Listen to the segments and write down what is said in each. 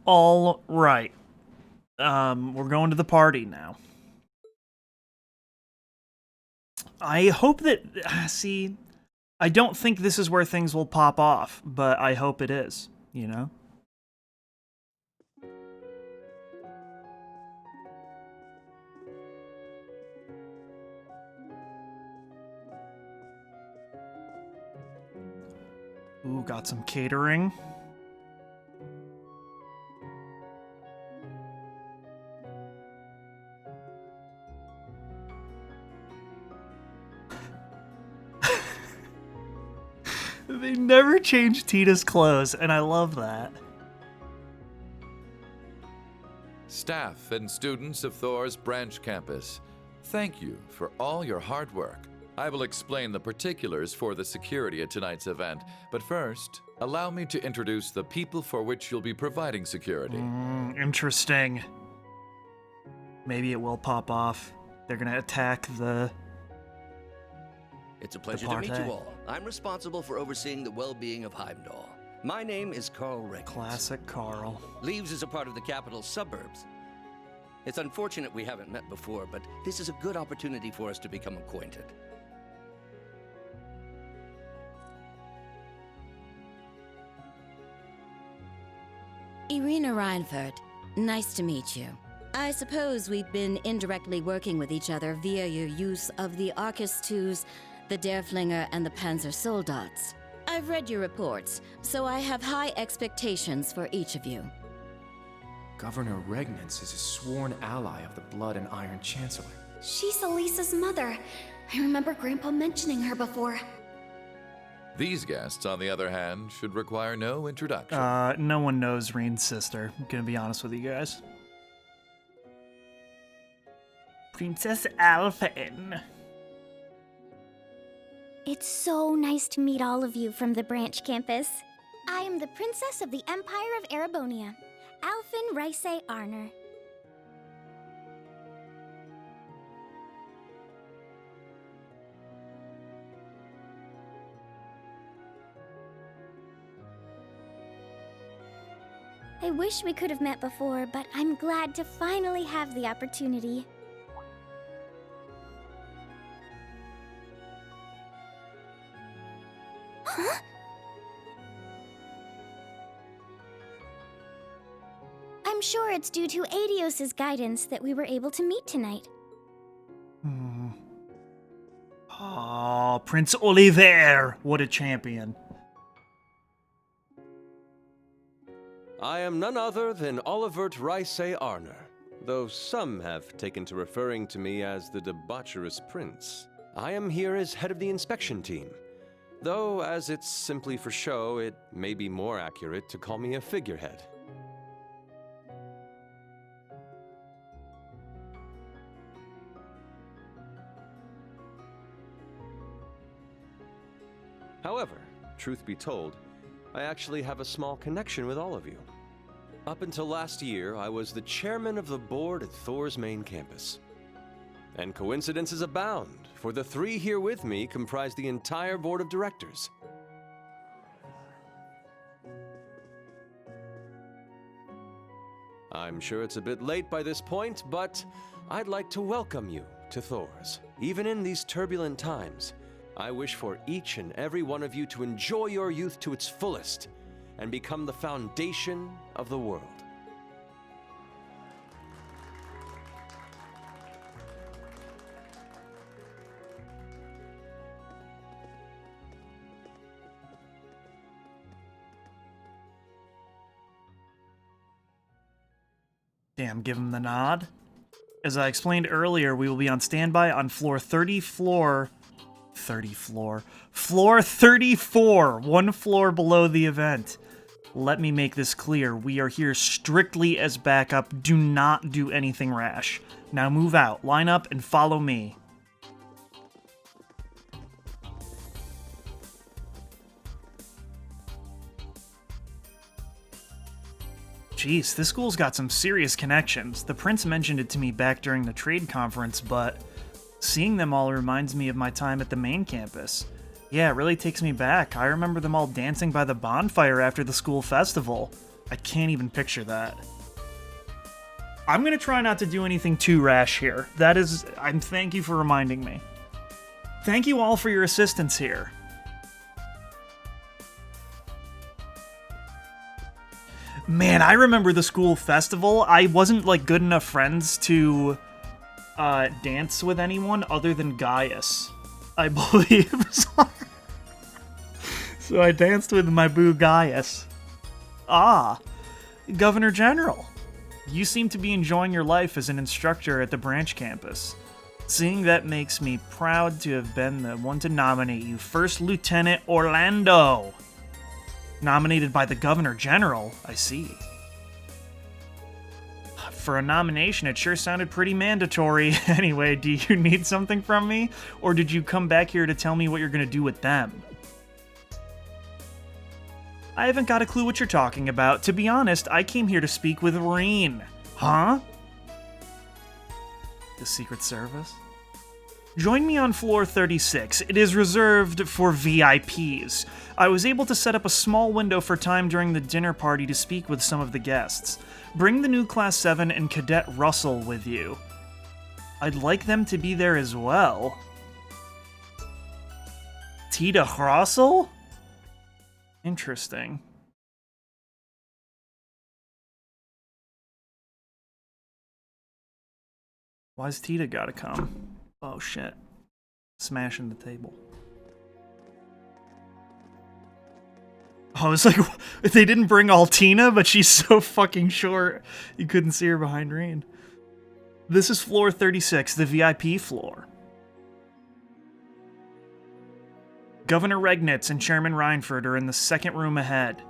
All right. We're going to the party now. I hope that... see, I don't think this is where things will pop off, but I hope it is, you know? Ooh, got some catering. They never change Tina's clothes, and I love that. Staff and students of Thors Branch Campus, thank you for all your hard work. I will explain the particulars for the security at tonight's event, but first, allow me to introduce the people for which you'll be providing security. Interesting. Maybe it will pop off. They're gonna attack the... It's a pleasure to meet you all. I'm responsible for overseeing the well-being of Heimdall. My name is Carl Regnitz. Classic Carl. Leaves is a part of the capital's suburbs. It's unfortunate we haven't met before, but this is a good opportunity for us to become acquainted. Irina Reinfurt, nice to meet you. I suppose we've been indirectly working with each other via your use of the Orchis Towers, the Derflinger, and the Panzer Soldats. I've read your reports, so I have high expectations for each of you. Governor Regnitz is a sworn ally of the Blood and Iron Chancellor. She's Elisa's mother. I remember Grandpa mentioning her before. These guests, on the other hand, should require no introduction. No one knows Rean's sister. I'm gonna be honest with you guys. Princess Alphen. It's so nice to meet all of you from the Branch Campus. I am the Princess of the Empire of Erebonia, Alphen Rice Arner. I wish we could have met before, but I'm glad to finally have the opportunity. Huh? I'm sure it's due to Adios's guidance that we were able to meet tonight. Oh, Prince Oliver! What a champion. I am none other than Olivert Rice Arner, though some have taken to referring to me as the debaucherous prince. I am here as head of the inspection team, though as it's simply for show, it may be more accurate to call me a figurehead. However, truth be told, I actually have a small connection with all of you. Up until last year, I was the chairman of the board at Thors main campus. And coincidences abound, for the three here with me comprise the entire board of directors. I'm sure it's a bit late by this point, but I'd like to welcome you to Thors. Even in these turbulent times, I wish for each and every one of you to enjoy your youth to its fullest and become the foundation of the world. Damn, give him the nod. As I explained earlier, we will be on standby on floor 34, one floor below the event. Let me make this clear. We are here strictly as backup. Do not do anything rash. Now move out, line up, and follow me. Jeez, this school's got some serious connections. The prince mentioned it to me back during the trade conference, but seeing them all reminds me of my time at the main campus. Yeah, it really takes me back. I remember them all dancing by the bonfire after the school festival. I can't even picture that. I'm gonna try not to do anything too rash here. Thank you for reminding me. Thank you all for your assistance here. Man, I remember the school festival. I wasn't, like, good enough friends to dance with anyone other than Gaius, I believe. So I danced with my boo Gaius. Ah, Governor General. You seem to be enjoying your life as an instructor at the branch campus. Seeing that makes me proud to have been the one to nominate you, First Lieutenant Orlando. Nominated by the Governor General, I see. For a nomination, it sure sounded pretty mandatory. Anyway, do you need something from me? Or did you come back here to tell me what you're gonna do with them? I haven't got a clue what you're talking about. To be honest, I came here to speak with Rean. Huh? The Secret Service? Join me on floor 36. It is reserved for VIPs. I was able to set up a small window for time during the dinner party to speak with some of the guests. Bring the new Class 7 and Cadet Russell with you. I'd like them to be there as well. Tita Russell? Interesting. Why's Tita gotta come? Oh shit. Smashing the table. Oh, it's like, they didn't bring Altina, but she's so fucking short, you couldn't see her behind Rean. This is floor 36, the VIP floor. Governor Regnitz and Chairman Reinford are in the second room ahead.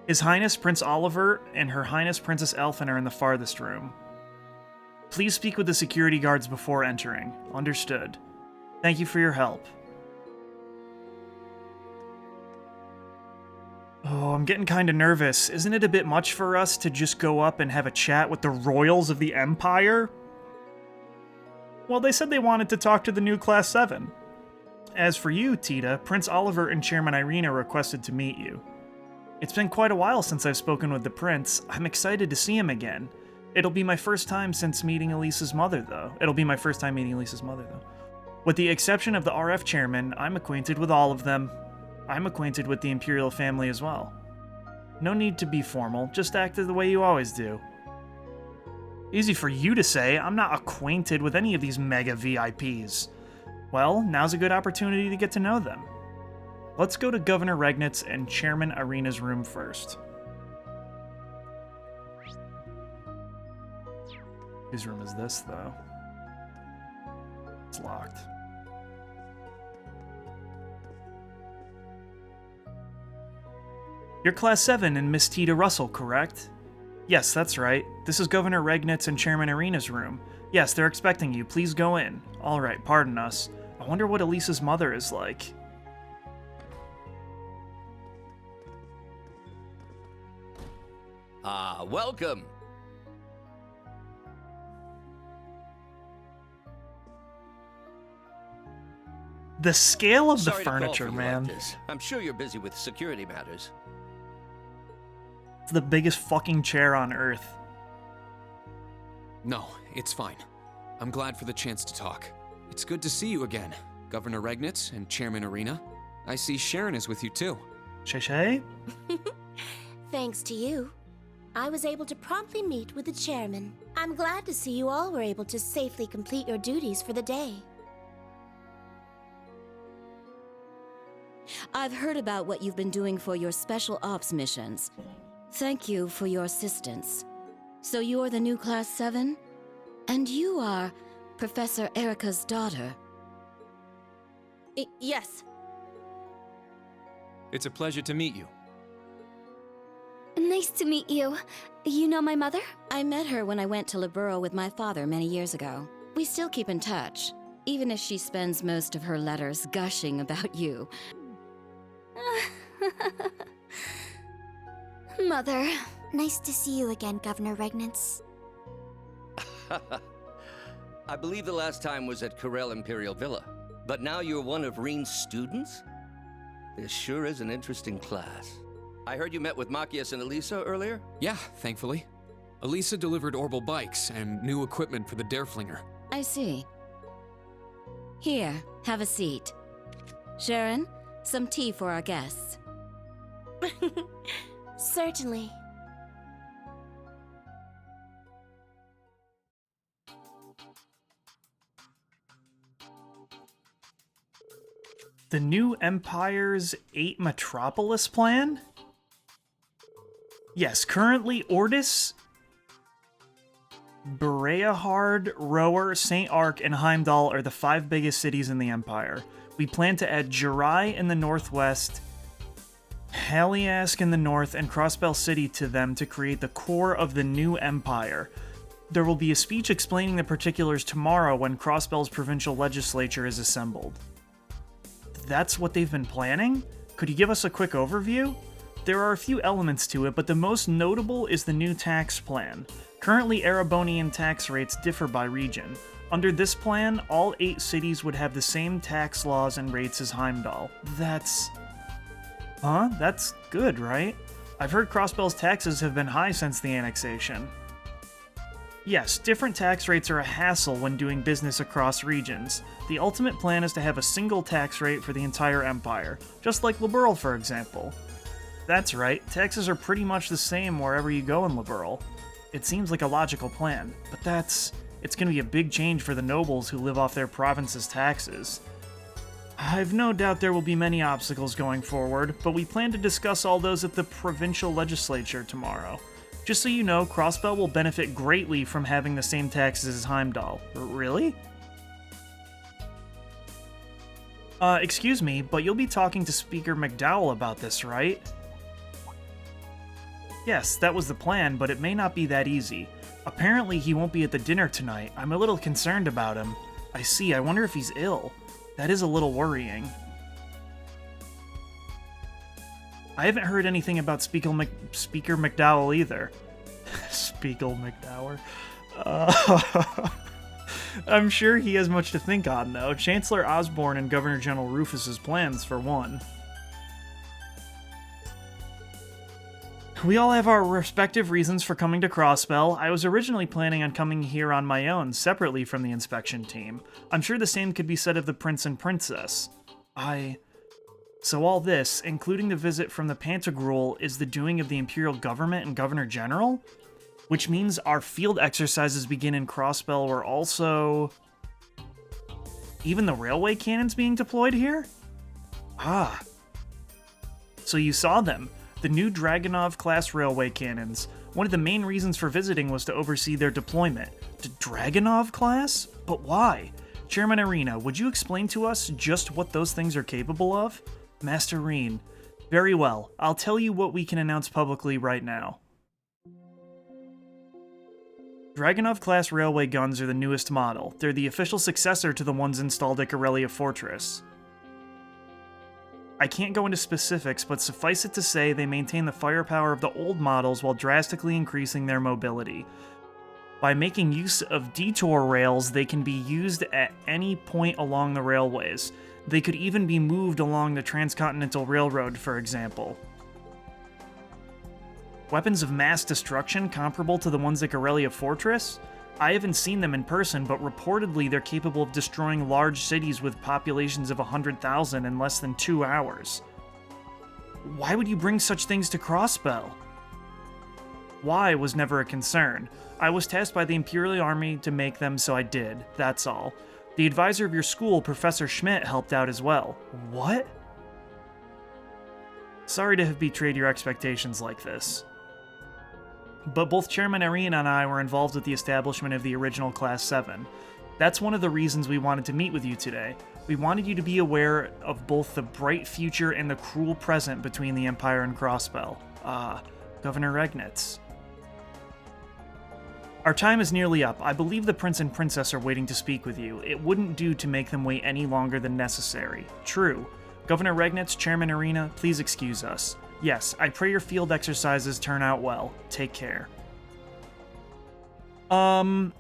His Highness Prince Oliver and Her Highness Princess Elfin are in the farthest room. Please speak with the security guards before entering. Understood. Thank you for your help. Oh, I'm getting kinda nervous. Isn't it a bit much for us to just go up and have a chat with the royals of the Empire? Well, they said they wanted to talk to the new Class 7. As for you, Tita, Prince Oliver and Chairman Irina requested to meet you. It's been quite a while since I've spoken with the Prince. I'm excited to see him again. It'll be my first time since meeting Elisa's mother, though. With the exception of the RF Chairman, I'm acquainted with all of them. I'm acquainted with the Imperial family as well. No need to be formal, just act the way you always do. Easy for you to say, I'm not acquainted with any of these mega VIPs. Well, now's a good opportunity to get to know them. Let's go to Governor Regnitz and Chairman Irina's room first. Whose room is this, though? It's locked. You're Class 7 and Miss Tita Russell, correct? Yes, that's right. This is Governor Regnitz and Chairman Irina's room. Yes, they're expecting you. Please go in. Alright, pardon us. I wonder what Elisa's mother is like. Welcome. The scale of the Sorry to call furniture, for you man. like this. I'm sure you're busy with security matters. It's the biggest fucking chair on Earth. No, it's fine. I'm glad for the chance to talk. It's good to see you again, Governor Regnitz and Chairman Irina. I see Sharon is with you too. Shay? Thanks to you, I was able to promptly meet with the chairman. I'm glad to see you all were able to safely complete your duties for the day. I've heard about what you've been doing for your special ops missions. Thank you for your assistance. So you're the new Class 7? And you are Professor Erica's daughter. Yes. It's a pleasure to meet you. Nice to meet you. You know my mother? I met her when I went to Libero with my father many years ago. We still keep in touch, even if she spends most of her letters gushing about you. Mother. Nice to see you again, Governor Regnitz. I believe the last time was at Corel Imperial Villa. But now you're one of Rean's students? This sure is an interesting class. I heard you met with Machias and Elisa earlier? Yeah, thankfully. Elisa delivered Orbital bikes and new equipment for the Dareflinger. I see. Here, have a seat. Sharon, some tea for our guests. Certainly. The new Empire's 8 Metropolis plan? Yes, currently Ortis, Bereahard, Rower, St. Arc, and Heimdall are the 5 biggest cities in the Empire. We plan to add Jirai in the northwest, Haliask in the north, and Crossbell City to them to create the core of the new Empire. There will be a speech explaining the particulars tomorrow when Crossbell's provincial legislature is assembled. That's what they've been planning? Could you give us a quick overview? There are a few elements to it, but the most notable is the new tax plan. Currently, Erebonian tax rates differ by region. Under this plan, all 8 cities would have the same tax laws and rates as Heimdall. That's good, right? I've heard Crossbell's taxes have been high since the annexation. Yes, different tax rates are a hassle when doing business across regions. The ultimate plan is to have a single tax rate for the entire Empire, just like Liberl, for example. That's right, taxes are pretty much the same wherever you go in Liberl. It seems like a logical plan, but it's gonna be a big change for the nobles who live off their province's taxes. I've no doubt there will be many obstacles going forward, but we plan to discuss all those at the provincial legislature tomorrow. Just so you know, Crossbell will benefit greatly from having the same taxes as Heimdall. Really? Excuse me, but you'll be talking to Speaker McDowell about this, right? Yes, that was the plan, but it may not be that easy. Apparently he won't be at the dinner tonight. I'm a little concerned about him. I see, I wonder if he's ill. That is a little worrying. I haven't heard anything about Speaker McDowell either. Speaker McDowell. I'm sure he has much to think on, though. Chancellor Osborne and Governor General Rufus's plans, for one. We all have our respective reasons for coming to Crossbell. I was originally planning on coming here on my own, separately from the inspection team. I'm sure the same could be said of the Prince and Princess. So all this, including the visit from the Pantagruel, is the doing of the Imperial Government and Governor General? Which means our field exercises begin in Crossbell were also... even the railway cannons being deployed here? Ah. So you saw them. The new Dragunov-class railway cannons. One of the main reasons for visiting was to oversee their deployment. The Dragunov-class? But why? Chairman Arena, would you explain to us just what those things are capable of? Master Rean. Very well. I'll tell you what we can announce publicly right now. Dragunov-class railway guns are the newest model. They're the official successor to the ones installed at Corellia Fortress. I can't go into specifics, but suffice it to say they maintain the firepower of the old models while drastically increasing their mobility. By making use of detour rails, they can be used at any point along the railways. They could even be moved along the Transcontinental Railroad, for example. Weapons of mass destruction comparable to the ones at Corellia Fortress? I haven't seen them in person, but reportedly they're capable of destroying large cities with populations of 100,000 in less than 2 hours. Why would you bring such things to Crossbell? Why was never a concern. I was tasked by the Imperial Army to make them, so I did. That's all. The advisor of your school, Professor Schmidt, helped out as well. What? Sorry to have betrayed your expectations like this. But both Chairman Rean and I were involved with the establishment of the original Class 7. That's one of the reasons we wanted to meet with you today. We wanted you to be aware of both the bright future and the cruel present between the Empire and Crossbell. Governor Regnitz. Our time is nearly up. I believe the Prince and Princess are waiting to speak with you. It wouldn't do to make them wait any longer than necessary. True. Governor Regnitz, Chairman Arena, please excuse us. Yes, I pray your field exercises turn out well. Take care. Carl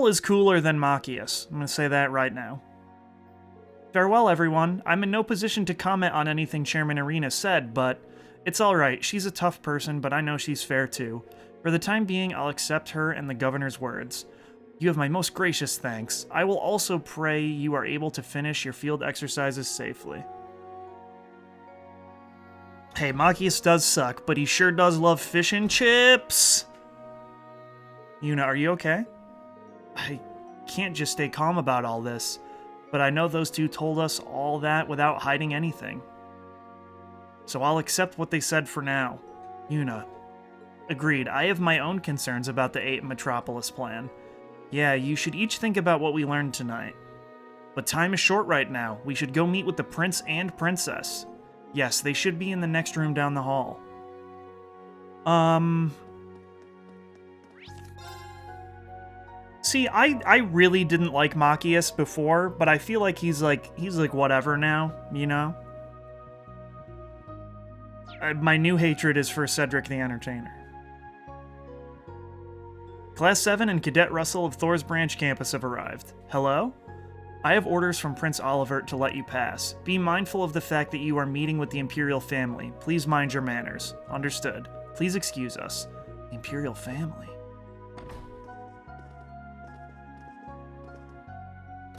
is cooler than Machias. I'm gonna say that right now. Farewell, everyone. I'm in no position to comment on anything Chairman Arena said, but it's alright. She's a tough person, but I know she's fair too. For the time being, I'll accept her and the governor's words. You have my most gracious thanks. I will also pray you are able to finish your field exercises safely. Hey, Machias does suck, but he sure does love fish and chips! Yuna, are you okay? I can't just stay calm about all this, but I know those two told us all that without hiding anything. So I'll accept what they said for now. Yuna. Agreed, I have my own concerns about the 8 Metropolis plan. Yeah, you should each think about what we learned tonight. But time is short right now. We should go meet with the prince and princess. Yes, they should be in the next room down the hall. See, I really didn't like Machias before, but I feel like he's like whatever now, you know? My new hatred is for Cedric the Entertainer. Class 7 and Cadet Russell of Thors Branch Campus have arrived. Hello? I have orders from Prince Olivert to let you pass. Be mindful of the fact that you are meeting with the Imperial family. Please mind your manners. Understood. Please excuse us. The Imperial family?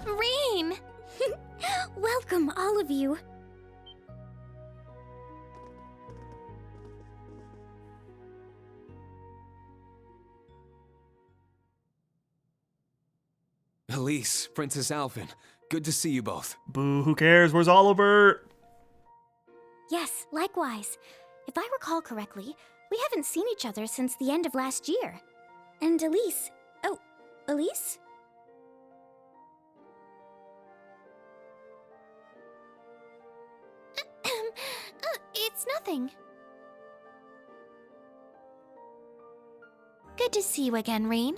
Rean! Welcome, all of you. Elise, Princess Alphen, good to see you both. Boo, who cares? Where's Olivert? Yes, likewise. If I recall correctly, we haven't seen each other since the end of last year. And Elise... Oh, Elise? It's nothing. Good to see you again, Rean.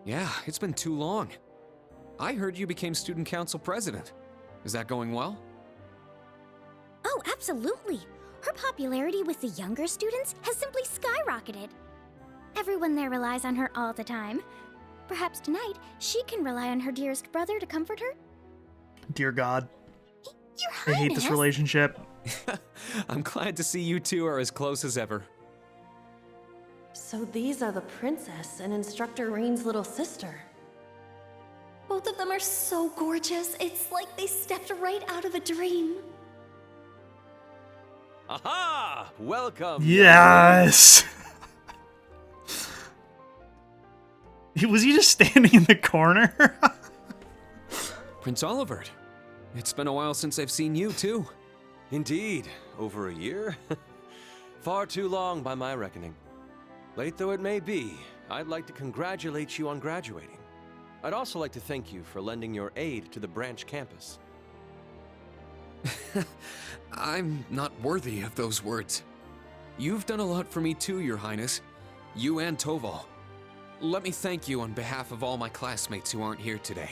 Yeah, it's been too long. I heard you became student council president. Is that going well? Oh, absolutely. Her popularity with the younger students has simply skyrocketed. Everyone there relies on her all the time. Perhaps tonight, she can rely on her dearest brother to comfort her? Dear God. Your I Highness! hate this relationship. I'm glad to see you two are as close as ever. So these are the princess and Instructor Rean's little sister. Both of them are so gorgeous. It's like they stepped right out of a dream. Aha! Welcome! Yes! Was he just standing in the corner? Prince Olivert, it's been a while since I've seen you too. Indeed, over a year? Far too long by my reckoning. Late though it may be, I'd like to congratulate you on graduating. I'd also like to thank you for lending your aid to the branch campus. I'm not worthy of those words. You've done a lot for me too, Your Highness. You and Toval. Let me thank you on behalf of all my classmates who aren't here today.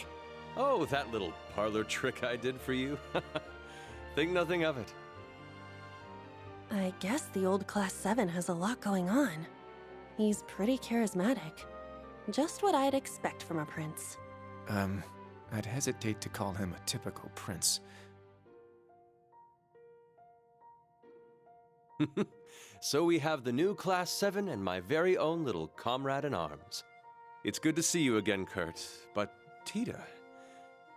Oh, that little parlor trick I did for you? Think nothing of it. I guess the old Class 7 has a lot going on. He's pretty charismatic. Just what I'd expect from a prince. I'd hesitate to call him a typical prince. So we have the new Class 7 and my very own little comrade in arms. It's good to see you again, Kurt. But, Tita,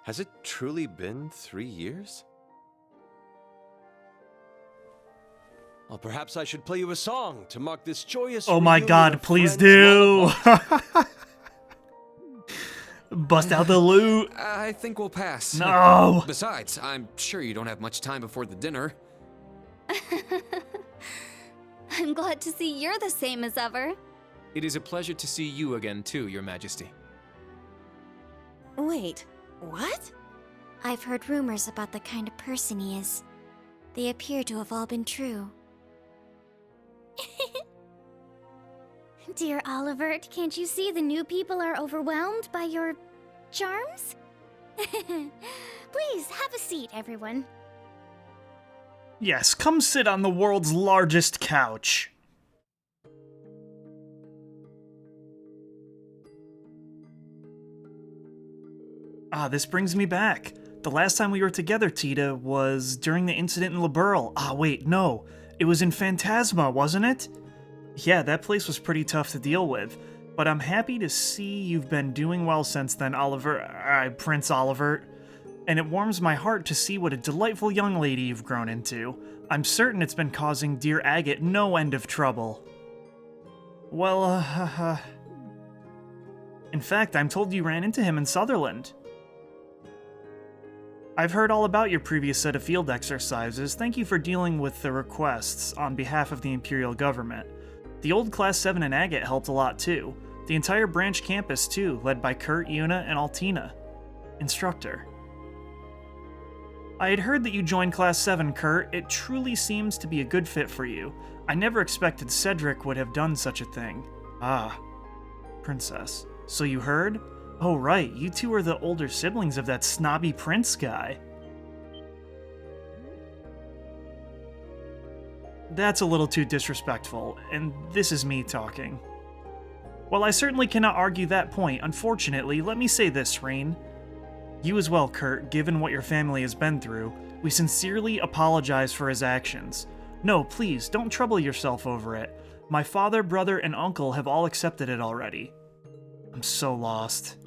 has it truly been 3 years? Well, perhaps I should play you a song to mark this joyous Oh my reunion God, of please friends do! long Bust out the loot! I think we'll pass. No! Besides, I'm sure you don't have much time before the dinner. I'm glad to see you're the same as ever. It is a pleasure to see you again too, Your Majesty. Wait, what? I've heard rumors about the kind of person he is. They appear to have all been true. Dear Olivert, can't you see the new people are overwhelmed by your charms? Please, have a seat, everyone. Yes, come sit on the world's largest couch. Ah, this brings me back. The last time we were together, Tita, was during the incident in Liberl. Ah, wait, no. It was in Phantasma, wasn't it? Yeah, that place was pretty tough to deal with. But I'm happy to see you've been doing well since then, Prince Oliver. And it warms my heart to see what a delightful young lady you've grown into. I'm certain it's been causing dear Agate no end of trouble. Well, in fact, I'm told you ran into him in Sutherland. I've heard all about your previous set of field exercises. Thank you for dealing with the requests on behalf of the Imperial government. The old Class 7 and Agate helped a lot too. The entire branch campus too, led by Kurt, Yuna, and Altina. Instructor. I had heard that you joined Class 7, Kurt. It truly seems to be a good fit for you. I never expected Cedric would have done such a thing. Ah. Princess. So you heard? Oh right, you two are the older siblings of that snobby prince guy. That's a little too disrespectful, and this is me talking. Well, I certainly cannot argue that point. Unfortunately, let me say this, Rean. You as well, Kurt, given what your family has been through, we sincerely apologize for his actions. No, please, don't trouble yourself over it. My father, brother, and uncle have all accepted it already. I'm so lost.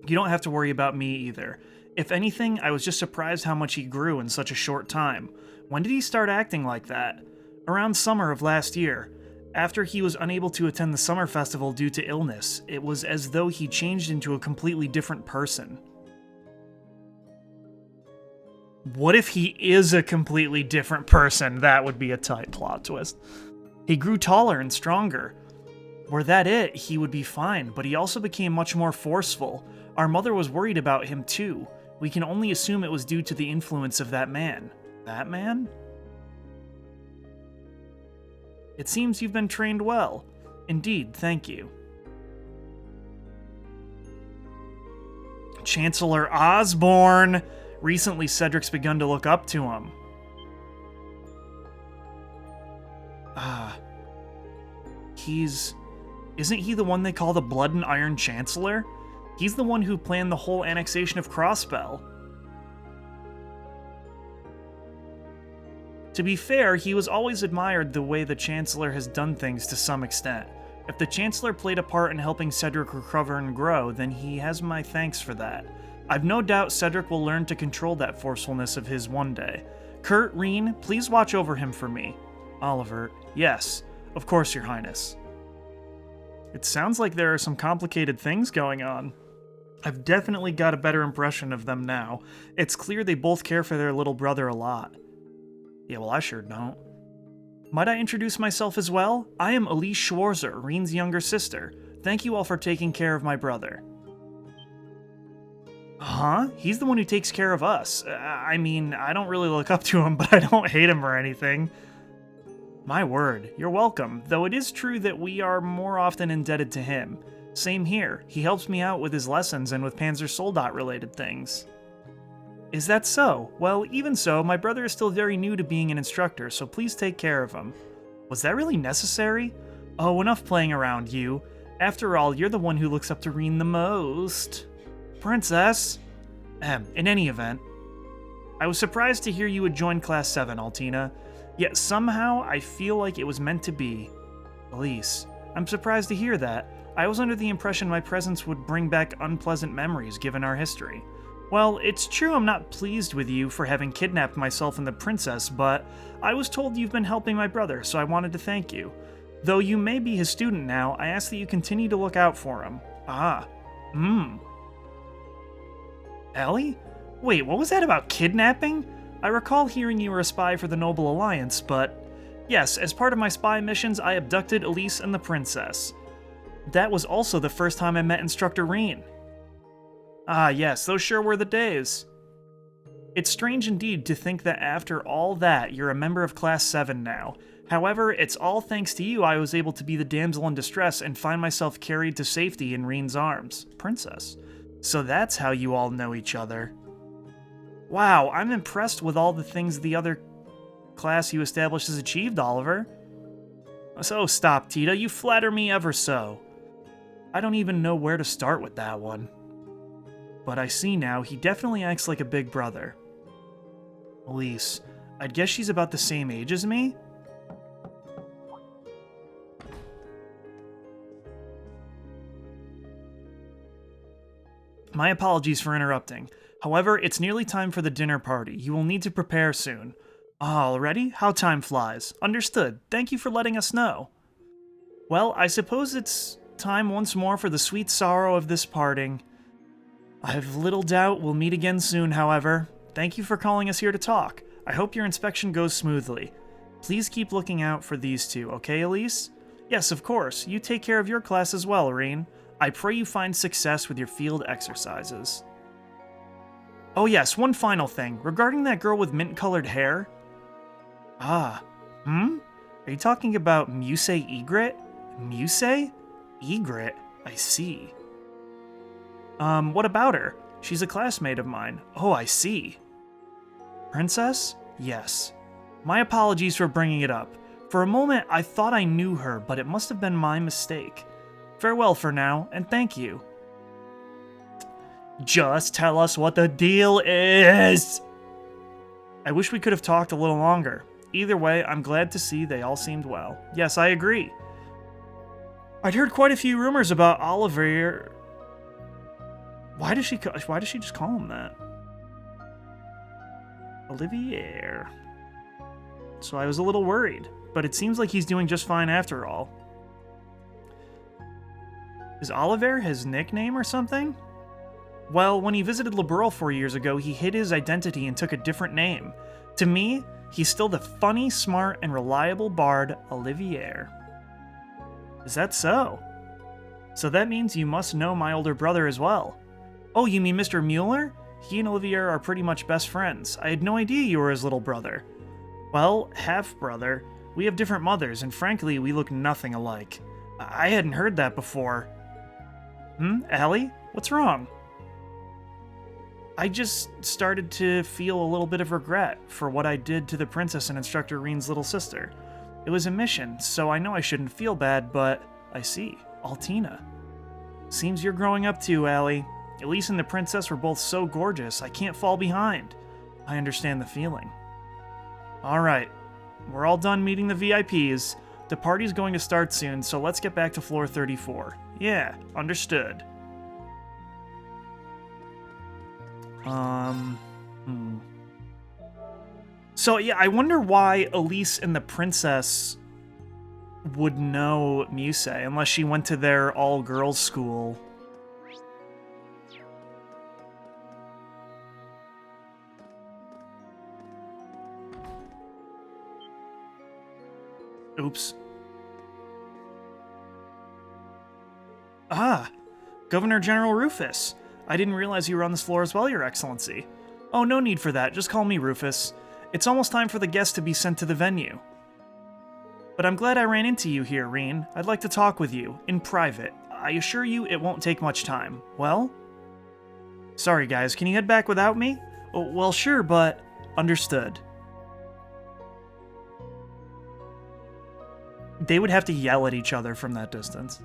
You don't have to worry about me either. If anything, I was just surprised how much he grew in such a short time. When did he start acting like that? Around summer of last year. After he was unable to attend the summer festival due to illness, it was as though he changed into a completely different person. What if he is a completely different person? That would be a tight plot twist. He grew taller and stronger. Were that it, he would be fine, but he also became much more forceful. Our mother was worried about him too. We can only assume it was due to the influence of that man. That man? It seems you've been trained well. Indeed, thank you. Chancellor Osborne! Recently, Cedric's begun to look up to him. Isn't he the one they call the Blood and Iron Chancellor? He's the one who planned the whole annexation of Crossbell. To be fair, he was always admired the way the Chancellor has done things to some extent. If the Chancellor played a part in helping Cedric recover and grow, then he has my thanks for that. I've no doubt Cedric will learn to control that forcefulness of his one day. Kurt, Rean, please watch over him for me. Oliver, yes, of course, Your Highness. It sounds like there are some complicated things going on. I've definitely got a better impression of them now. It's clear they both care for their little brother a lot. Yeah, well, I sure don't. Might I introduce myself as well? I am Elise Schwarzer, Rean's younger sister. Thank you all for taking care of my brother. Huh? He's the one who takes care of us. I mean, I don't really look up to him, but I don't hate him or anything. My word, you're welcome, though it is true that we are more often indebted to him. Same here, he helps me out with his lessons and with Panzer Soldat related things. Is that so? Well, even so, my brother is still very new to being an instructor, so please take care of him. Was that really necessary? Oh, enough playing around, you. After all, you're the one who looks up to Rean the most. Princess? In any event, I was surprised to hear you had joined Class 7, Altina. Yet somehow, I feel like it was meant to be. Elise, I'm surprised to hear that. I was under the impression my presence would bring back unpleasant memories given our history. Well, it's true I'm not pleased with you for having kidnapped myself and the princess, but I was told you've been helping my brother, so I wanted to thank you. Though you may be his student now, I ask that you continue to look out for him. Ellie? Wait, what was that about kidnapping? I recall hearing you were a spy for the Noble Alliance, but yes, as part of my spy missions, I abducted Elise and the princess. That was also the first time I met Instructor Rean. Ah, yes, those sure were the days. It's strange indeed to think that after all that, you're a member of Class 7 now. However, it's all thanks to you I was able to be the damsel in distress and find myself carried to safety in Rean's arms. Princess. So that's how you all know each other. Wow, I'm impressed with all the things the other class you established has achieved, Oliver. So stop, Tita, you flatter me ever so. I don't even know where to start with that one. But I see now, he definitely acts like a big brother. Elise, I'd guess she's about the same age as me? My apologies for interrupting. However, it's nearly time for the dinner party. You will need to prepare soon. Ah, already? How time flies. Understood. Thank you for letting us know. Well, I suppose it's time once more for the sweet sorrow of this parting. I have little doubt we'll meet again soon, however. Thank you for calling us here to talk. I hope your inspection goes smoothly. Please keep looking out for these two, okay, Elise? Yes, of course. You take care of your class as well, Rean. I pray you find success with your field exercises. Oh yes, one final thing. Regarding that girl with mint-colored hair... Are you talking about Muse Egret? Muse? Egret? I see. What about her? She's a classmate of mine. Oh, I see. Princess? Yes. My apologies for bringing it up. For a moment, I thought I knew her, but it must have been my mistake. Farewell for now, and thank you. Just tell us what the deal is! I wish we could have talked a little longer. Either way, I'm glad to see they all seemed well. Yes, I agree. I'd heard quite a few rumors about Olivier. Why does she just call him that? Olivier. So I was a little worried, but it seems like he's doing just fine after all. Is Olivier his nickname or something? Well, when he visited Liberl 4 years ago, he hid his identity and took a different name. To me, he's still the funny, smart, and reliable bard, Olivier. Is that so? So that means you must know my older brother as well. Oh, you mean Mr. Mueller? He and Olivier are pretty much best friends. I had no idea you were his little brother. Well, half-brother. We have different mothers, and frankly, we look nothing alike. I hadn't heard that before. Allie? What's wrong? I just started to feel a little bit of regret for what I did to the princess and Instructor Rean's little sister. It was a mission, so I know I shouldn't feel bad, but I see. Altina. Seems you're growing up too, Allie. Elise and the princess were both so gorgeous, I can't fall behind. I understand the feeling. Alright, we're all done meeting the VIPs. The party's going to start soon, so let's get back to floor 34. Yeah, understood. So yeah, I wonder why Elise and the princess would know Muse, unless she went to their all-girls school. Oops. Ah, Governor General Rufus. I didn't realize you were on this floor as well, Your Excellency. Oh, no need for that. Just call me Rufus. It's almost time for the guests to be sent to the venue. But I'm glad I ran into you here, Rean. I'd like to talk with you, in private. I assure you it won't take much time. Well? Sorry, guys. Can you head back without me? Oh, well, sure, but... Understood. They would have to yell at each other from that distance.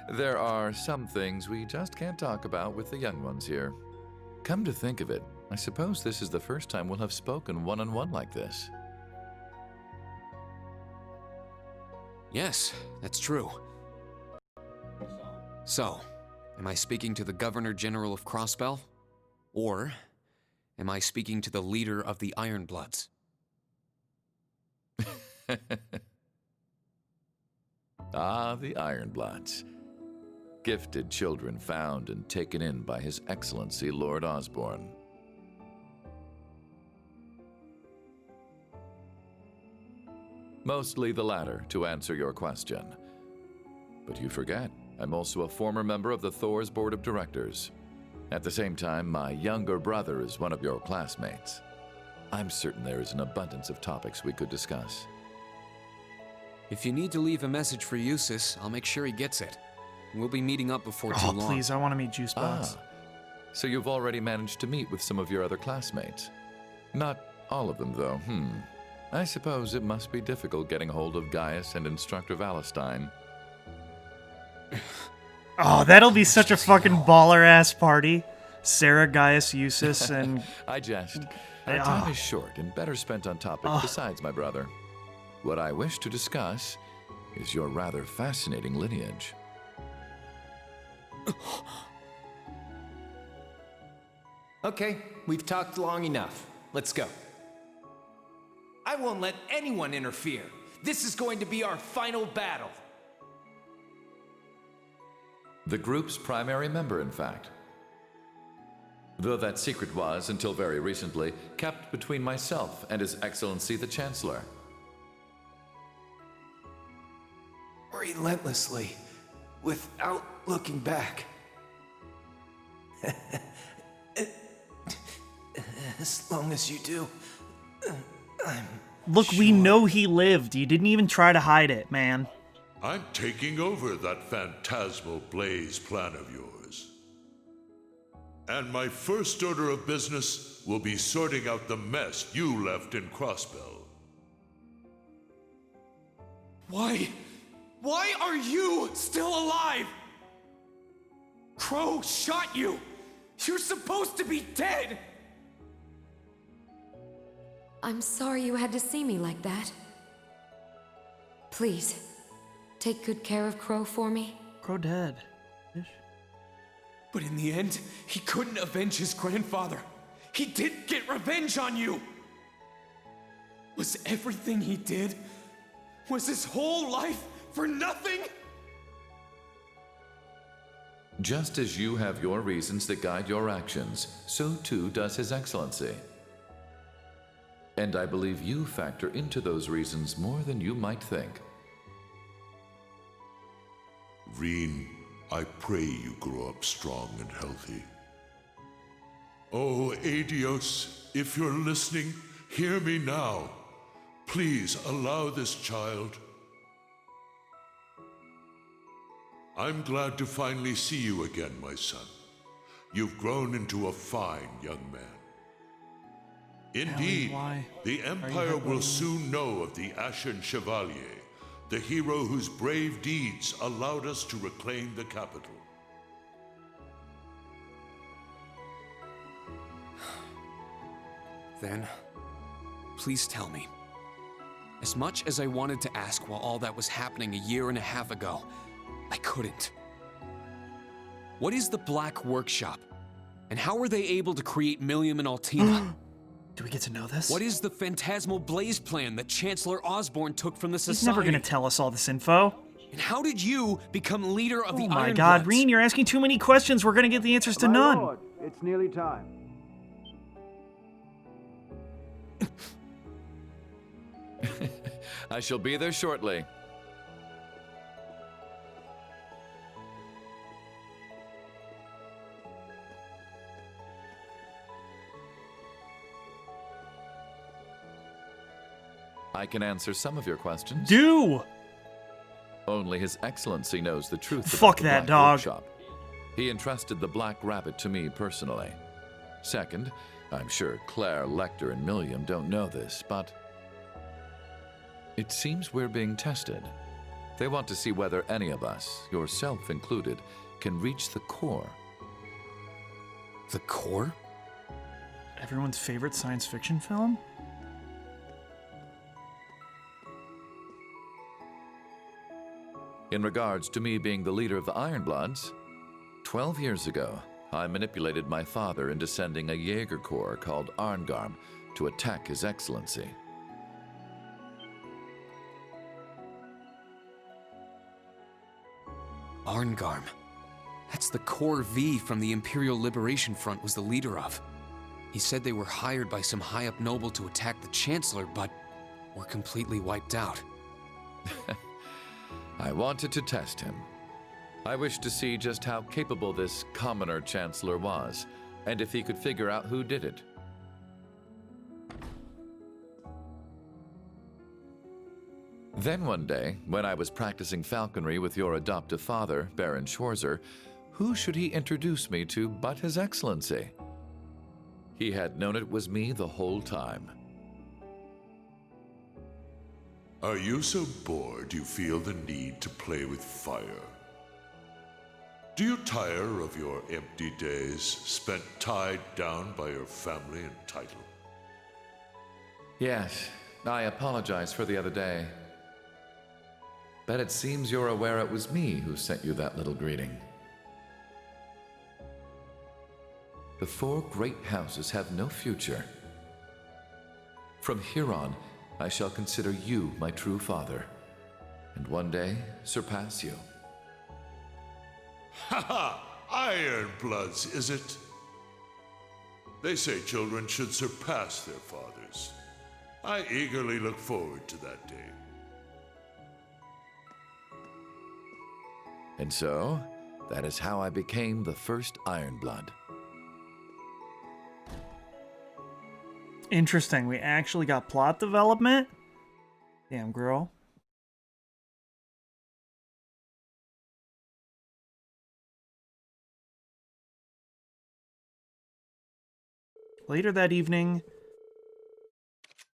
There are some things we just can't talk about with the young ones here. Come to think of it, I suppose this is the first time we'll have spoken one-on-one like this. Yes, that's true. So, am I speaking to the Governor General of Crossbell? Or am I speaking to the leader of the Ironbloods? Ah, the Ironbloods. Gifted children found and taken in by His Excellency Lord Osborne. Mostly the latter, to answer your question. But you forget, I'm also a former member of the Thors Board of Directors. At the same time, my younger brother is one of your classmates. I'm certain there is an abundance of topics we could discuss. If you need to leave a message for Eustace, I'll make sure he gets it. We'll be meeting up before too long. Oh, please, I want to meet Juicebox. So you've already managed to meet with some of your other classmates. Not all of them, though, I suppose it must be difficult getting hold of Gaius and Instructor Valentine. Oh, that'll be such a fucking baller-ass party. Sarah, Gaius, Eustace, and... I jest. Our time is short and better spent on topics besides my brother. What I wish to discuss is your rather fascinating lineage. Okay, we've talked long enough. Let's go. I won't let anyone interfere. This is going to be our final battle. The group's primary member, in fact. Though that secret was, until very recently, kept between myself and His Excellency the Chancellor. Relentlessly, without looking back. As long as you do, Look, we know he lived. You didn't even try to hide it, man. I'm taking over that phantasmal blaze plan of yours. And my first order of business will be sorting out the mess you left in Crossbell. Why are you still alive? Crow shot you! You're supposed to be dead! I'm sorry you had to see me like that. Please, take good care of Crow for me. Crow dead. But in the end, he couldn't avenge his grandfather. He did get revenge on you! Was everything he did? Was his whole life for nothing? Just as you have your reasons that guide your actions, so too does His Excellency. And I believe you factor into those reasons more than you might think. Rean, I pray you grow up strong and healthy. Oh, Adios, if you're listening, hear me now. Please allow this child. I'm glad to finally see you again, my son. You've grown into a fine young man. Indeed, the Empire will soon know of the Ashen Chevalier, the hero whose brave deeds allowed us to reclaim the capital. Then, please tell me. As much as I wanted to ask while all that was happening a year and a half ago, I couldn't. What is the Black Workshop? And how were they able to create Millium and Altina? Do we get to know this? What is the Phantasmal Blaze plan that Chancellor Osborne took from the Society? He's never gonna tell us all this info. And how did you become leader of the Iron Oh my god, Bloods? Rean, you're asking too many questions. We're gonna get the answers to My none. lord, it's nearly time. I shall be there shortly. I can answer some of your questions. Do! Only His Excellency knows the truth about Fuck the that Black dog. Workshop. He entrusted the Black Rabbit to me personally. Second, I'm sure Claire, Lecter, and Millium don't know this, but it seems we're being tested. They want to see whether any of us, yourself included, can reach the core. The core? Everyone's favorite science fiction film? In regards to me being the leader of the Ironbloods, 12 years ago, I manipulated my father into sending a Jaeger Corps called Arngarm to attack His Excellency. Arngarm. That's the Corps V from the Imperial Liberation Front was the leader of. He said they were hired by some high-up noble to attack the Chancellor, but were completely wiped out. I wanted to test him. I wished to see just how capable this commoner Chancellor was, and if he could figure out who did it. Then one day, when I was practicing falconry with your adoptive father, Baron Schwarzer, who should he introduce me to but His Excellency? He had known it was me the whole time. Are you so bored you feel the need to play with fire? Do you tire of your empty days spent tied down by your family and title? Yes, I apologize for the other day. But it seems you're aware it was me who sent you that little greeting. The 4 great houses have no future. From here on, I shall consider you my true father, and one day surpass you. Ha ha! Ironbloods, is it? They say children should surpass their fathers. I eagerly look forward to that day. And so, that is how I became the first Ironblood. Interesting. We actually got plot development? Damn, girl. Later that evening,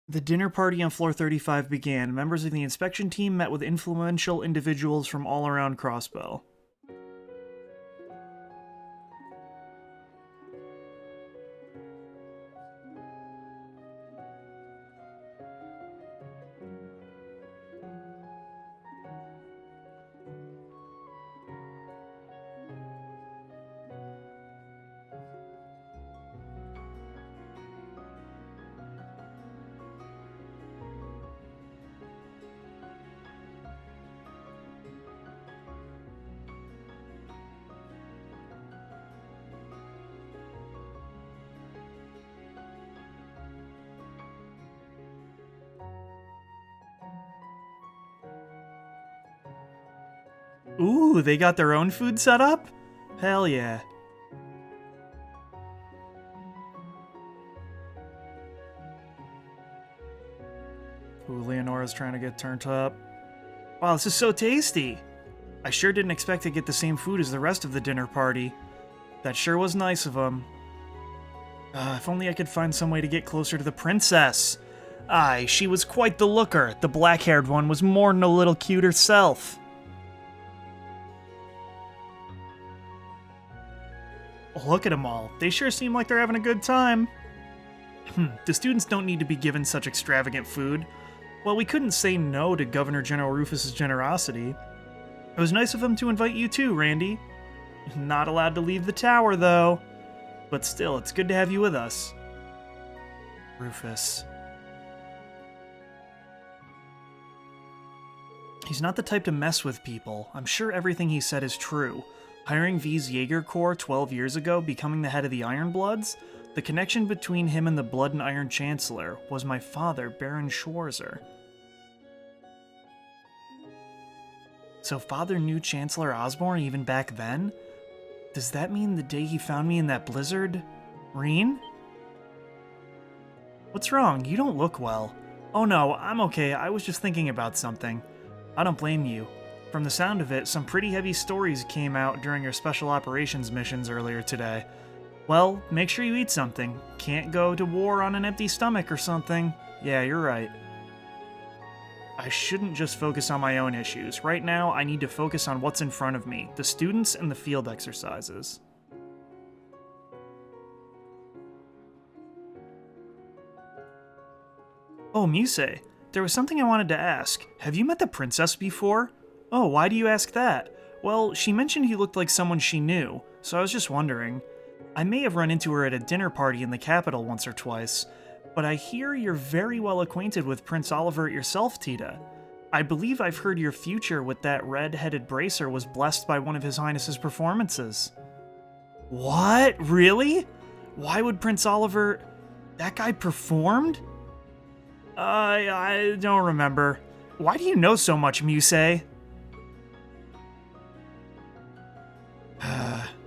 the dinner party on floor 35 began. Members of the inspection team met with influential individuals from all around Crossbell. Ooh, they got their own food set up? Hell yeah. Ooh, Leonora's trying to get turned up. Wow, this is so tasty! I sure didn't expect to get the same food as the rest of the dinner party. That sure was nice of them. If only I could find some way to get closer to the princess. Aye, she was quite the looker. The black-haired one was more than a little cute herself. Look at them all. They sure seem like they're having a good time. The students don't need to be given such extravagant food. Well, we couldn't say no to Governor General Rufus's generosity. It was nice of him to invite you too, Randy. Not allowed to leave the tower, though. But still, it's good to have you with us. Rufus. He's not the type to mess with people. I'm sure everything he said is true. Hiring V's Jaeger Corps 12 years ago, becoming the head of the Ironbloods, the connection between him and the Blood and Iron Chancellor was my father, Baron Schwarzer. So father knew Chancellor Osborne even back then? Does that mean the day he found me in that blizzard? Rean? What's wrong? You don't look well. Oh no, I'm okay. I was just thinking about something. I don't blame you. From the sound of it, some pretty heavy stories came out during your special operations missions earlier today. Well, make sure you eat something. Can't go to war on an empty stomach or something. Yeah, you're right. I shouldn't just focus on my own issues. Right now, I need to focus on what's in front of me, the students and the field exercises. Oh, Muse, there was something I wanted to ask. Have you met the princess before? Oh, why do you ask that? Well, she mentioned he looked like someone she knew, so I was just wondering. I may have run into her at a dinner party in the capital once or twice, but I hear you're very well acquainted with Prince Oliver yourself, Tita. I believe I've heard your future with that red-headed bracer was blessed by one of His Highness's performances. What? Really? Why would Prince Oliver... That guy performed? I don't remember. Why do you know so much, Muse?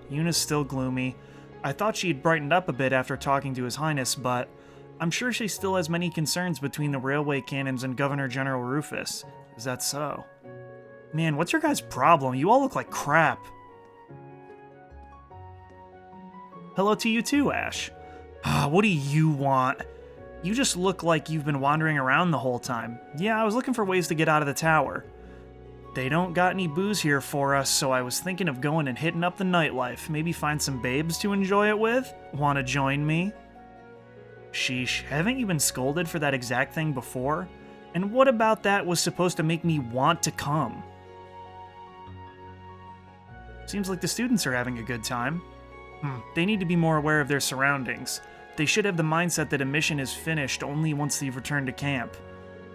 Yuna's still gloomy. I thought she'd brightened up a bit after talking to His Highness, but I'm sure she still has many concerns between the railway cannons and Governor General Rufus. Is that so? Man, what's your guys' problem? You all look like crap. Hello to you too, Ash. What do you want? You just look like you've been wandering around the whole time. Yeah, I was looking for ways to get out of the tower. They don't got any booze here for us, so I was thinking of going and hitting up the nightlife. Maybe find some babes to enjoy it with? Wanna join me? Sheesh, haven't you been scolded for that exact thing before? And what about that was supposed to make me want to come? Seems like the students are having a good time. They need to be more aware of their surroundings. They should have the mindset that a mission is finished only once they've returned to camp.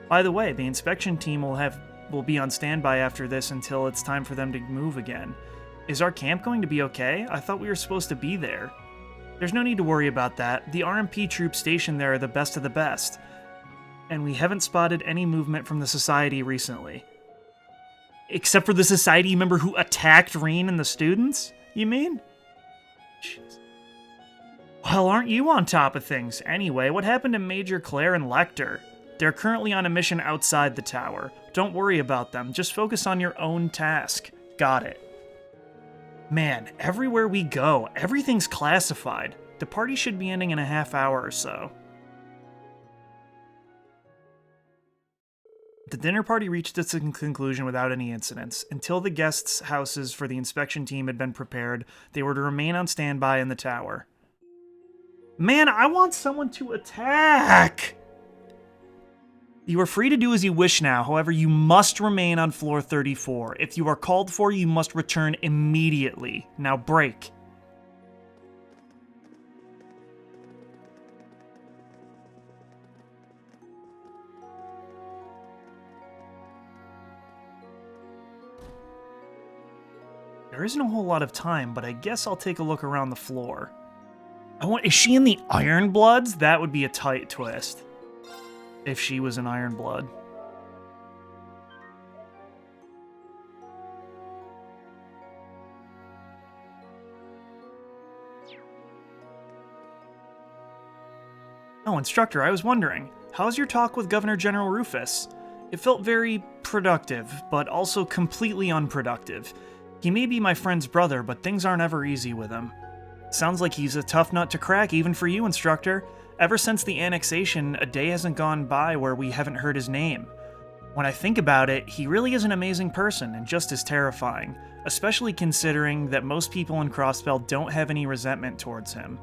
By the way, the inspection team will be on standby after this until it's time for them to move again. Is our camp going to be okay? I thought we were supposed to be there. There's no need to worry about that. The RMP troops stationed there are the best of the best. And we haven't spotted any movement from the Society recently. Except for the Society member who attacked Rean and the students? You mean? Jeez. Well, aren't you on top of things? Anyway, what happened to Major Claire and Lecter? They're currently on a mission outside the tower. Don't worry about them. Just focus on your own task. Got it. Man, everywhere we go, everything's classified. The party should be ending in a half hour or so. The dinner party reached its conclusion without any incidents. Until the guests' houses for the inspection team had been prepared, they were to remain on standby in the tower. Man, I want someone to attack! You are free to do as you wish now, however, you must remain on floor 34. If you are called for, you must return immediately. Now break. There isn't a whole lot of time, but I guess I'll take a look around the floor. Is she in the Iron Bloods? That would be a tight twist. If she was an Iron Blood. Oh, instructor, I was wondering, how's your talk with Governor General Rufus? It felt very productive, but also completely unproductive. He may be my friend's brother, but things aren't ever easy with him. Sounds like he's a tough nut to crack, even for you, instructor. Ever since the annexation, a day hasn't gone by where we haven't heard his name. When I think about it, he really is an amazing person and just as terrifying, especially considering that most people in Crossbell don't have any resentment towards him.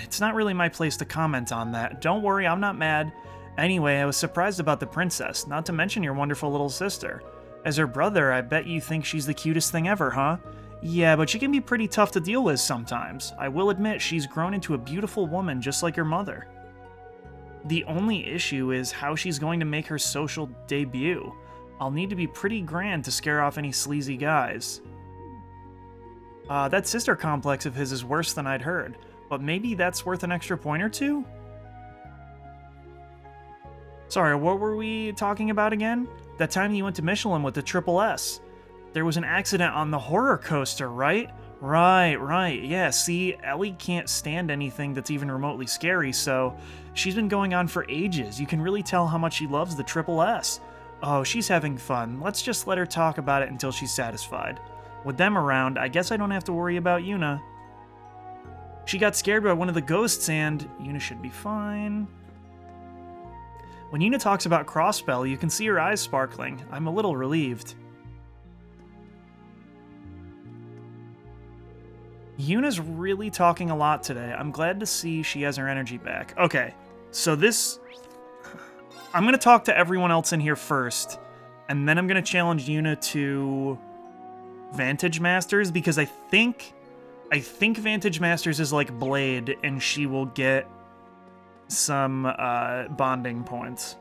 It's not really my place to comment on that. Don't worry, I'm not mad. Anyway, I was surprised about the princess, not to mention your wonderful little sister. As her brother, I bet you think she's the cutest thing ever, huh? Yeah, but she can be pretty tough to deal with sometimes. I will admit, she's grown into a beautiful woman just like her mother. The only issue is how she's going to make her social debut. I'll need to be pretty grand to scare off any sleazy guys. That sister complex of his is worse than I'd heard, but maybe that's worth an extra point or two? Sorry, what were we talking about again? That time you went to Michelin with the Triple S. There was an accident on the horror coaster, right? Right. Yeah, see, Ellie can't stand anything that's even remotely scary, so she's been going on for ages. You can really tell how much she loves the Triple S. Oh, she's having fun. Let's just let her talk about it until she's satisfied. With them around, I guess I don't have to worry about Yuna. She got scared by one of the ghosts and Yuna should be fine. When Yuna talks about Crossbell, you can see her eyes sparkling. I'm a little relieved. Yuna's really talking a lot today. I'm glad to see she has her energy back. Okay, so this... I'm going to talk to everyone else in here first, and then I'm going to challenge Yuna to Vantage Masters, because I think Vantage Masters is like Blade, and she will get some bonding points.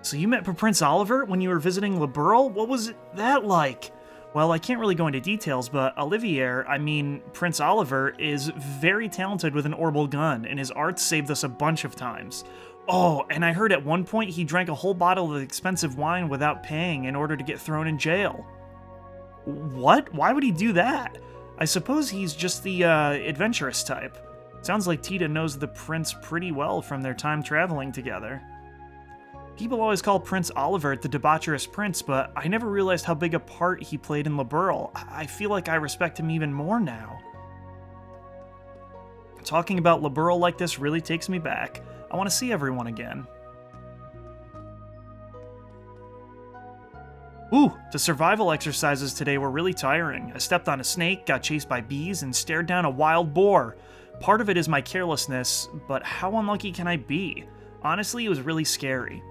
So you met Prince Oliver when you were visiting Liberl? What was that like? Well, I can't really go into details, but Prince Oliver is very talented with an orbital gun, and his arts saved us a bunch of times. Oh, and I heard at one point he drank a whole bottle of expensive wine without paying in order to get thrown in jail. What? Why would he do that? I suppose he's just the adventurous type. Sounds like Tita knows the prince pretty well from their time traveling together. People always call Prince Oliver the debaucherous prince, but I never realized how big a part he played in Liberl. I feel like I respect him even more now. Talking about Liberl like this really takes me back. I want to see everyone again. Ooh, the survival exercises today were really tiring. I stepped on a snake, got chased by bees, and stared down a wild boar. Part of it is my carelessness, but how unlucky can I be? Honestly, it was really scary.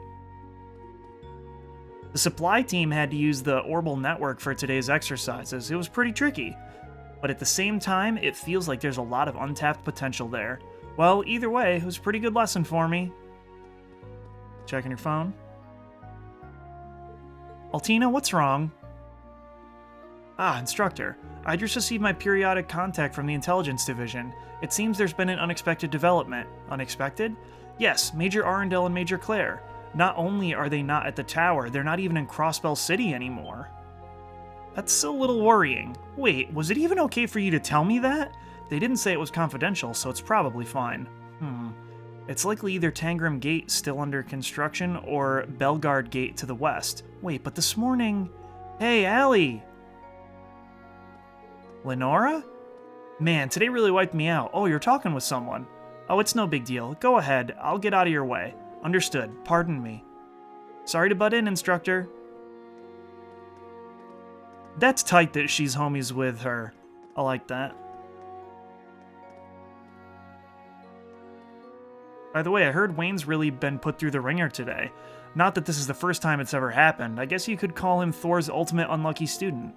The supply team had to use the Orbital network for today's exercises. It was pretty tricky. But at the same time, it feels like there's a lot of untapped potential there. Well, either way, it was a pretty good lesson for me. Checking your phone. Altina, what's wrong? Ah, instructor. I just received my periodic contact from the Intelligence Division. It seems there's been an unexpected development. Unexpected? Yes, Major Arundel and Major Claire. Not only are they not at the tower, they're not even in Crossbell City anymore. That's a little worrying. Wait, was it even okay for you to tell me that? They didn't say it was confidential, so it's probably fine. It's likely either Tangram Gate still under construction or Belgard Gate to the west. Wait, but this morning... Hey, Allie! Lenora? Man, today really wiped me out. Oh, you're talking with someone. Oh, it's no big deal. Go ahead. I'll get out of your way. Understood. Pardon me. Sorry to butt in, instructor. That's tight that she's homies with her. I like that. By the way, I heard Wayne's really been put through the ringer today. Not that this is the first time it's ever happened. I guess you could call him Thor's ultimate unlucky student.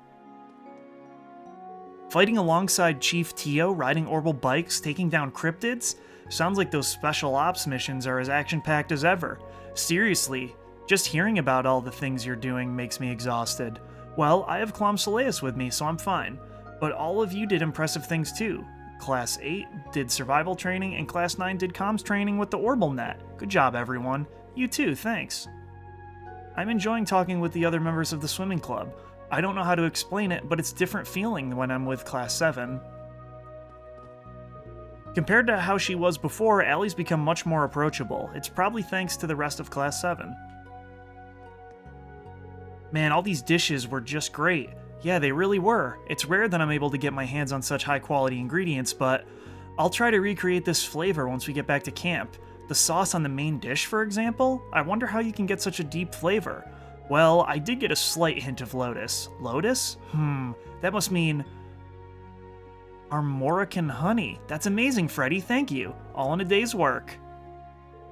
Fighting alongside Chief Tio, riding orbital bikes, taking down cryptids? Sounds like those special ops missions are as action-packed as ever. Seriously, just hearing about all the things you're doing makes me exhausted. Well, I have Clom Soleus with me, so I'm fine. But all of you did impressive things too. Class 8 did survival training, and Class 9 did comms training with the Orbital Net. Good job, everyone. You too, thanks. I'm enjoying talking with the other members of the swimming club. I don't know how to explain it, but it's a different feeling when I'm with Class 7. Compared to how she was before, Allie's become much more approachable. It's probably thanks to the rest of Class 7. Man, all these dishes were just great. Yeah, they really were. It's rare that I'm able to get my hands on such high-quality ingredients, but I'll try to recreate this flavor once we get back to camp. The sauce on the main dish, for example? I wonder how you can get such a deep flavor. Well, I did get a slight hint of lotus. Lotus? That must mean... Armorican honey. That's amazing, Freddy, thank you. All in a day's work.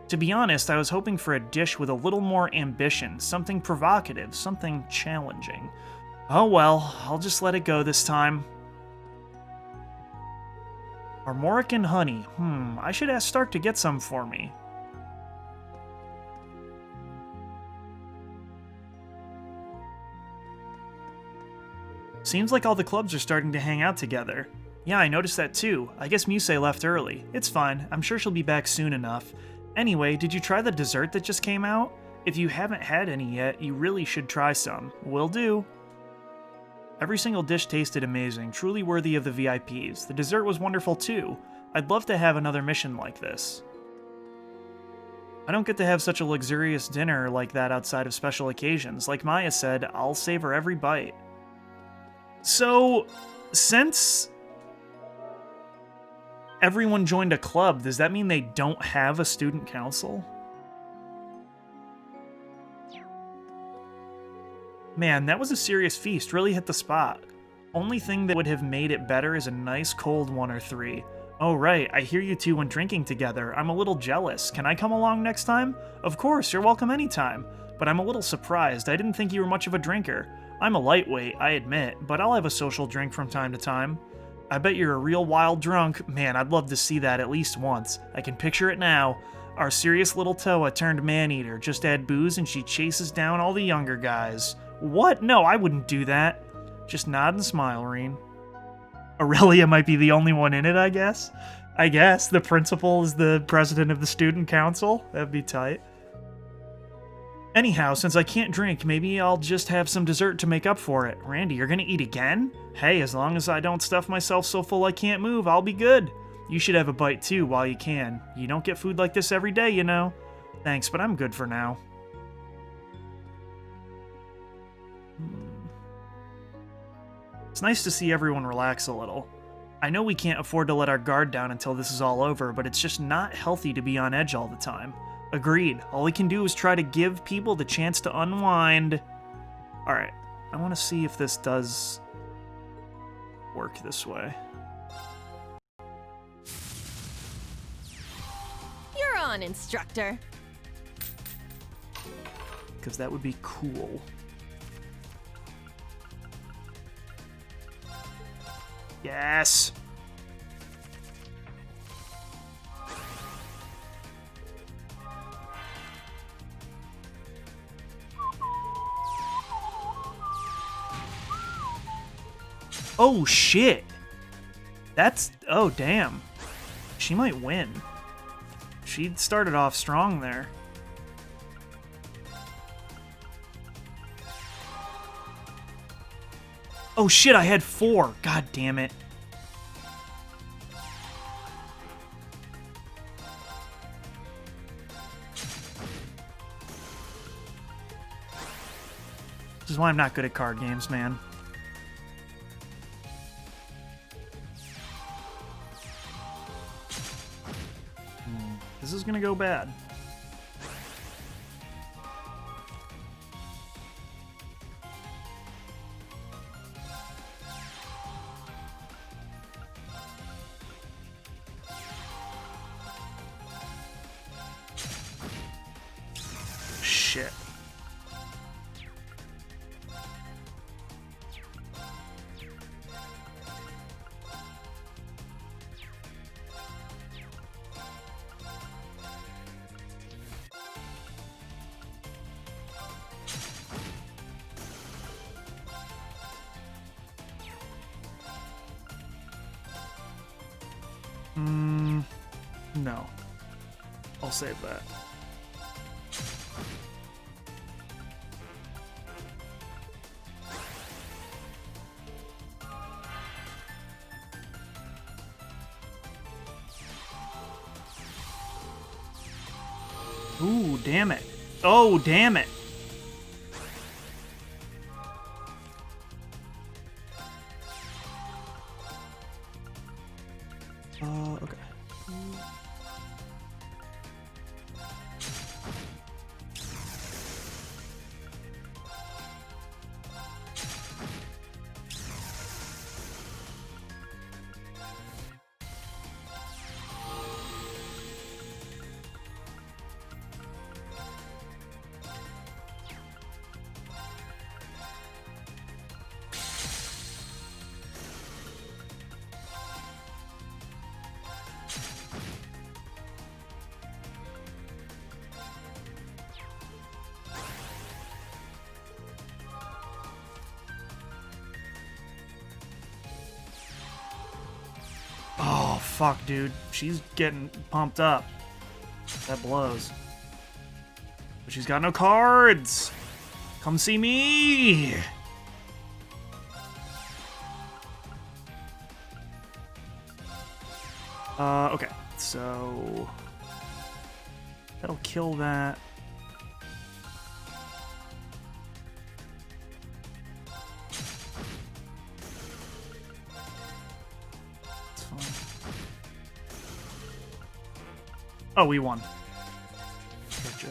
To be honest, I was hoping for a dish with a little more ambition, something provocative, something challenging. Oh well, I'll just let it go this time. Armorican honey. I should ask Stark to get some for me. Seems like all the clubs are starting to hang out together. Yeah, I noticed that too. I guess Musei left early. It's fine, I'm sure she'll be back soon enough. Anyway, did you try the dessert that just came out? If you haven't had any yet, you really should try some. Will do. Every single dish tasted amazing, truly worthy of the VIPs. The dessert was wonderful too. I'd love to have another mission like this. I don't get to have such a luxurious dinner like that outside of special occasions. Like Maya said, I'll savor every bite. So, since everyone joined a club, does that mean they don't have a student council? Man, that was a serious feast, really hit the spot. Only thing that would have made it better is a nice cold 1 or 3. Oh right, I hear you two went drinking together. I'm a little jealous. Can I come along next time? Of course, you're welcome anytime. But I'm a little surprised. I didn't think you were much of a drinker. I'm a lightweight, I admit, but I'll have a social drink from time to time. I bet you're a real wild drunk. Man, I'd love to see that at least once. I can picture it now. Our serious little Toa turned man-eater. Just add booze and she chases down all the younger guys. What? No, I wouldn't do that. Just nod and smile, Rean. Aurelia might be the only one in it, I guess. The principal is the president of the student council. That'd be tight. Anyhow, since I can't drink, maybe I'll just have some dessert to make up for it. Randy, you're gonna eat again? Hey, as long as I don't stuff myself so full I can't move, I'll be good. You should have a bite too while you can. You don't get food like this every day, you know. Thanks, but I'm good for now. It's nice to see everyone relax a little. I know we can't afford to let our guard down until this is all over, but it's just not healthy to be on edge all the time. Agreed. All we can do is try to give people the chance to unwind. Alright, I want to see if this does work this way. You're on, instructor. Because that would be cool. Yes! Oh, shit! That's... oh, damn. She might win. She started off strong there. Oh shit, I had 4. God damn it. This is why I'm not good at card games, man. This is gonna go bad. Shit. No. I'll save that. Ooh, damn it. Oh, damn it. Okay. Oh, fuck, dude. She's getting pumped up. That blows. But she's got no cards! Come see me! Okay. So... that'll kill that. Oh, we won. Gotcha.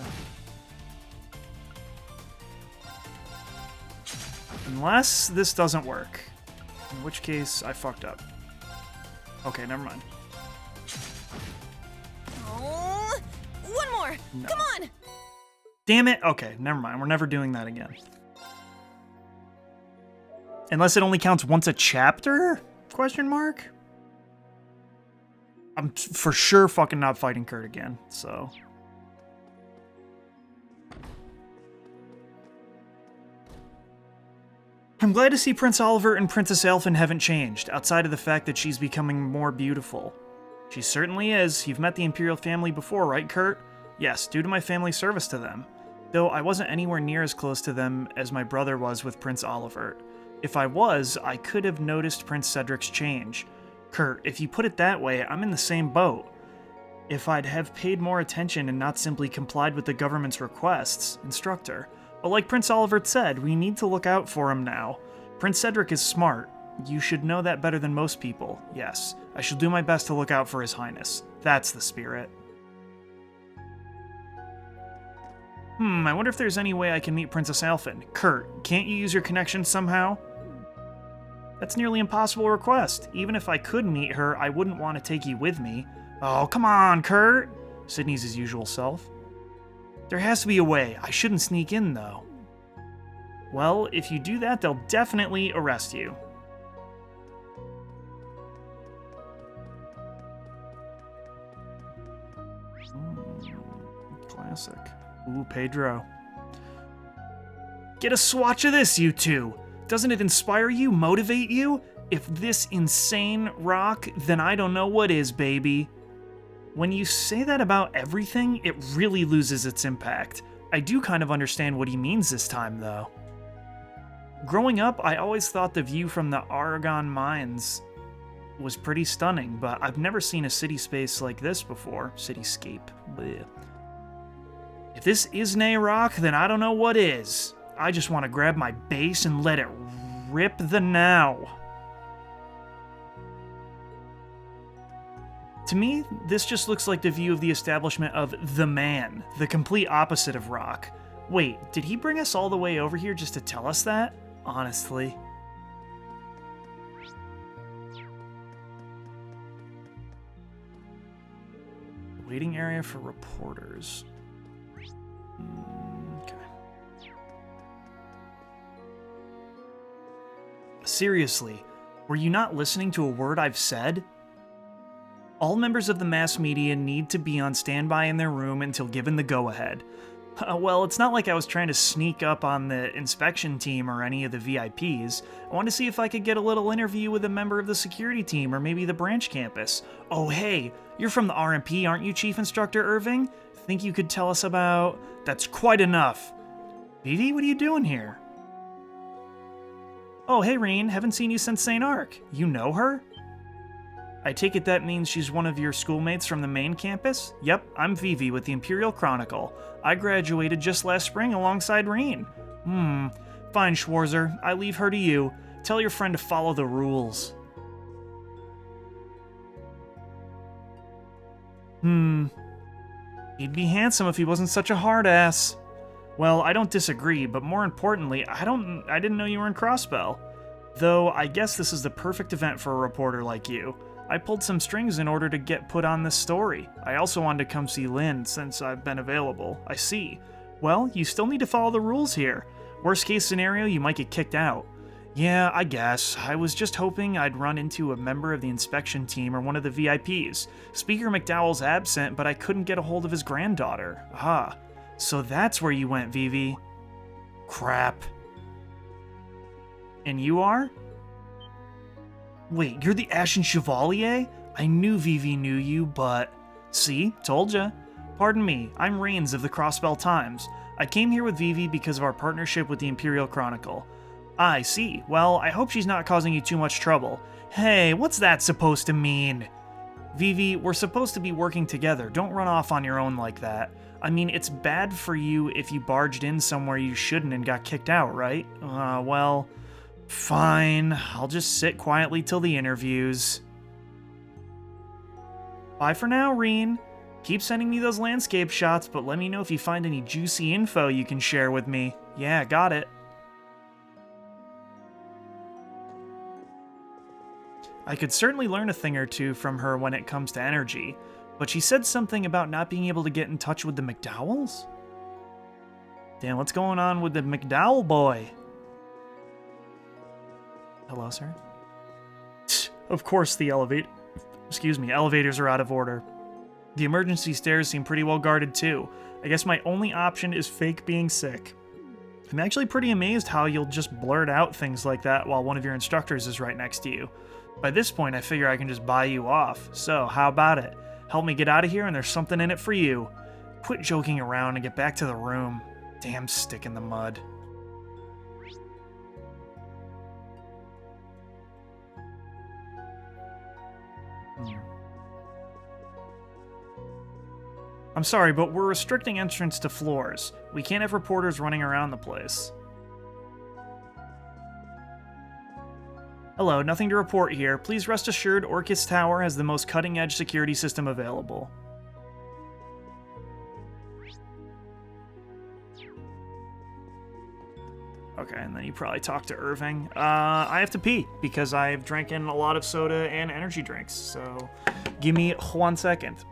Unless this doesn't work. In which case, I fucked up. Okay, never mind. Oh, one more! No. Come on! Damn it! Okay, never mind. We're never doing that again. Unless it only counts once a chapter? Question mark? I'm for sure fucking not fighting Kurt again, so... I'm glad to see Prince Oliver and Princess Elfin haven't changed, outside of the fact that she's becoming more beautiful. She certainly is. You've met the Imperial family before, right, Kurt? Yes, due to my family's service to them. Though I wasn't anywhere near as close to them as my brother was with Prince Oliver. If I was, I could have noticed Prince Cedric's change. Kurt, if you put it that way, I'm in the same boat. If I'd have paid more attention and not simply complied with the government's requests, instructor. But like Prince Oliver said, we need to look out for him now. Prince Cedric is smart. You should know that better than most people. Yes, I shall do my best to look out for His Highness. That's the spirit. I wonder if there's any way I can meet Princess Alphen. Kurt, can't you use your connection somehow? That's nearly impossible request. Even if I could meet her, I wouldn't want to take you with me. Oh, come on, Kurt! Sydney's his usual self. There has to be a way. I shouldn't sneak in, though. Well, if you do that, they'll definitely arrest you. Classic. Ooh, Pedro. Get a swatch of this, you two! Doesn't it inspire you, motivate you? If this insane rock, then I don't know what is, baby. When you say that about everything, it really loses its impact. I do kind of understand what he means this time, though. Growing up, I always thought the view from the Argonne Mines was pretty stunning, but I've never seen a city space like this before. Cityscape. Blech. If this isn't a rock, then I don't know what is. I just want to grab my bass and let it rip the now. To me, this just looks like the view of the establishment of The Man, the complete opposite of rock. Wait, did he bring us all the way over here just to tell us that? Honestly. Waiting area for reporters. Okay. Seriously, were you not listening to a word I've said? All members of the mass media need to be on standby in their room until given the go-ahead. Well, it's not like I was trying to sneak up on the inspection team or any of the VIPs. I wanted to see if I could get a little interview with a member of the security team or maybe the branch campus. Oh, hey, you're from the RMP, aren't you, Chief Instructor Irving? Think you could tell us about... That's quite enough. Vivi, what are you doing here? Oh, hey, Rean, haven't seen you since St. Arc. You know her? I take it that means she's one of your schoolmates from the main campus? Yep, I'm Vivi with the Imperial Chronicle. I graduated just last spring alongside Rean. Fine, Schwarzer. I leave her to you. Tell your friend to follow the rules. He'd be handsome if he wasn't such a hard ass. Well, I don't disagree, but more importantly, I didn't know you were in Crossbell. Though, I guess this is the perfect event for a reporter like you. I pulled some strings in order to get put on this story. I also wanted to come see Lynn since I've been available. I see. Well, you still need to follow the rules here. Worst case scenario, you might get kicked out. Yeah, I guess. I was just hoping I'd run into a member of the inspection team or one of the VIPs. Speaker McDowell's absent, but I couldn't get a hold of his granddaughter. Ah, so that's where you went, Vivi. Crap. And you are? Wait, you're the Ashen Chevalier? I knew Vivi knew you, but... See? Told ya. Pardon me, I'm Rains of the Crossbell Times. I came here with Vivi because of our partnership with the Imperial Chronicle. I see. Well, I hope she's not causing you too much trouble. Hey, what's that supposed to mean? Vivi, we're supposed to be working together. Don't run off on your own like that. I mean, it's bad for you if you barged in somewhere you shouldn't and got kicked out, right? Well... Fine, I'll just sit quietly till the interviews. Bye for now, Rean. Keep sending me those landscape shots, but let me know if you find any juicy info you can share with me. Yeah, got it. I could certainly learn a thing or two from her when it comes to energy, but she said something about not being able to get in touch with the McDowells? Damn, what's going on with the McDowell boy? Hello, sir? Of course the elevators are out of order. The emergency stairs seem pretty well guarded too. I guess my only option is fake being sick. I'm actually pretty amazed how you'll just blurt out things like that while one of your instructors is right next to you. By this point, I figure I can just buy you off. So, how about it? Help me get out of here and there's something in it for you. Quit joking around and get back to the room. Damn stick in the mud. I'm sorry, but we're restricting entrance to floors. We can't have reporters running around the place. Hello, nothing to report here. Please rest assured Orchis Tower has the most cutting-edge security system available. Okay, and then you probably talk to Irving. I have to pee because I've drank in a lot of soda and energy drinks, so give me 1 second.